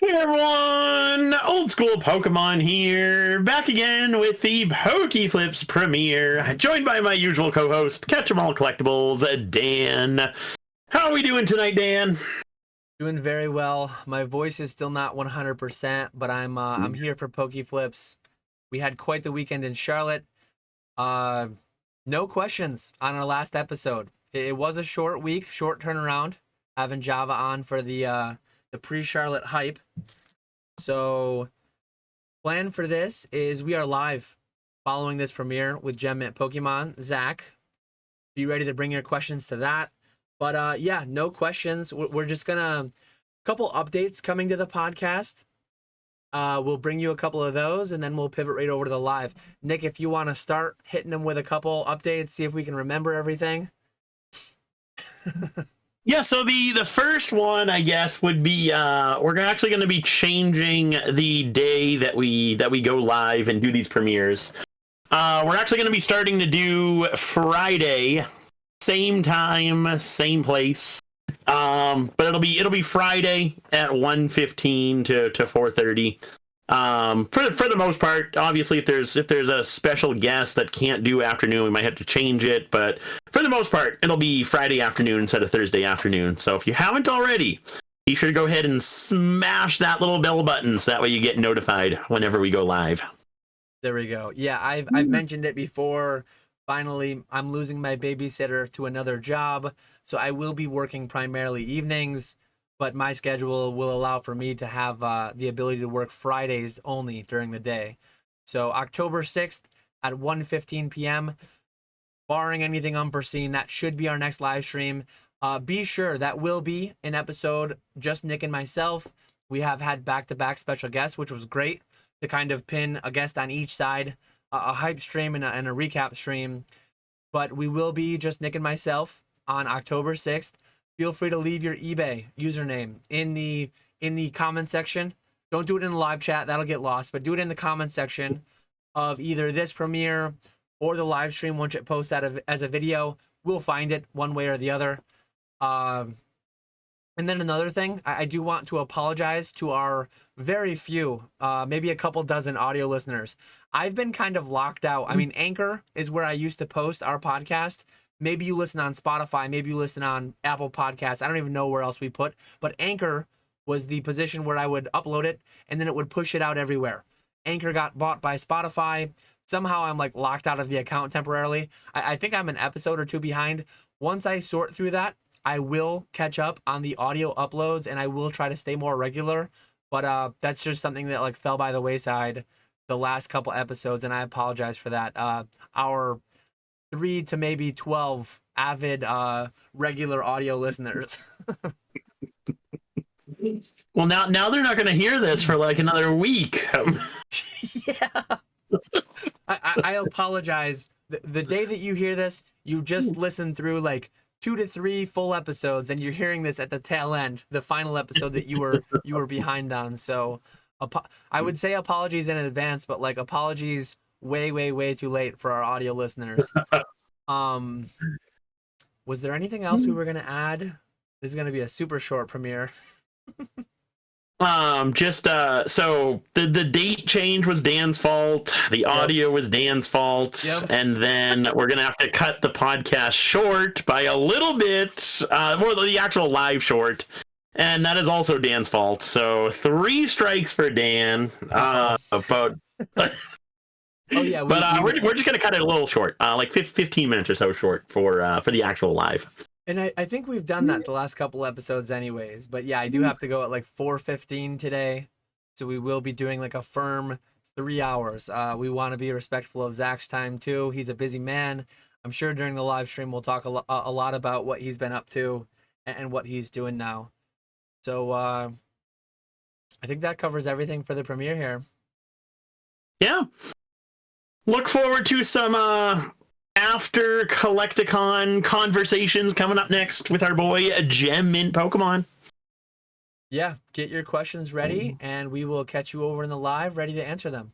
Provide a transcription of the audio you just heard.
Hey everyone, old school Pokemon here, back again with the PokeFlipz premiere, joined by my usual co-host, Catch 'em All Collectibles, Dan. How are we doing tonight, Dan? Doing very well. My voice is still not 100%, but I'm here for PokeFlipz. We had quite the weekend in Charlotte. Uh, no questions on our last episode. It was a short week, short turnaround, having Java on for the pre-Charlotte hype. So, plan for this is we are live following this premiere with Gem Mint Pokemon. Zach, be ready to bring your questions to that. But yeah, no questions. We're just gonna couple updates coming to the podcast. We'll bring you a couple of those, and then we'll pivot right over to the live. Nick, if you want to start hitting them with a couple updates, see if we can remember everything. Yeah, so the first one, I guess, would be we're actually going to be changing the day that we go live and do these premieres. We're actually going to be starting to do Friday, same time, same place. But it'll be Friday at 1:15 to 4:30. For the most part, obviously, if there's a special guest that can't do afternoon, we might have to change it. But for the most part, it'll be Friday afternoon instead of Thursday afternoon. So if you haven't already, be sure to go ahead and smash that little bell button so that way you get notified whenever we go live. There we go. Yeah, I've mentioned it before. Finally, I'm losing my babysitter to another job, so I will be working primarily evenings, but my schedule will allow for me to have the ability to work Fridays only during the day. So October 6th at 1:15 p.m., barring anything unforeseen, that should be our next live stream. Be sure that will be an episode just Nick and myself. We have had back-to-back special guests, which was great to kind of pin a guest on each side, a hype stream and a recap stream. But we will be just Nick and myself on October 6th. Feel free to leave your eBay username in the comment section. Don't do it in the live chat, that'll get lost, but do it in the comment section of either this premiere or the live stream once it posts out as a video. We'll find it one way or the other. And then another thing, I do want to apologize to our very few, maybe a couple dozen audio listeners. I've been kind of locked out. I mean, Anchor is where I used to post our podcast. Maybe you listen on Spotify, maybe you listen on Apple Podcasts. I don't even know where else we put, but Anchor was the position where I would upload it and then it would push it out everywhere. Anchor got bought by Spotify. Somehow I'm like locked out of the account temporarily. I think I'm an episode or two behind. Once I sort through that, I will catch up on the audio uploads and I will try to stay more regular. But that's just something that like fell by the wayside the last couple episodes, and I apologize for that. Our 3 to maybe 12 avid regular audio listeners. Well, now they're not going to hear this for like another week. Yeah. I apologize. The day that you hear this, you just listened through like 2 to 3 full episodes, and you're hearing this at the tail end, the final episode that you were behind on. So, I would say apologies in advance, but like apologies way too late for our audio listeners. Was there anything else we were gonna add? This is gonna be a super short premiere. So the date change was Dan's fault. The audio was Dan's fault. Yep. And then we're going to have to cut the podcast short by a little bit, more the actual live short. And that is also Dan's fault. So 3 strikes for Dan. Oh yeah. We're just going to cut it a little short, like 15 minutes or so short for the actual live. And I think we've done that the last couple episodes anyways. But yeah, I do have to go at like 4:15 today. So we will be doing like a firm 3 hours. We want to be respectful of Zach's time too. He's a busy man. I'm sure during the live stream we'll talk a lot about what he's been up to and what he's doing now. So I think that covers everything for the premiere here. Yeah. Look forward to some after Collecticon conversations coming up next with our boy Gem Mint Pokemon. Yeah, get your questions ready and we will catch you over in the live ready to answer them.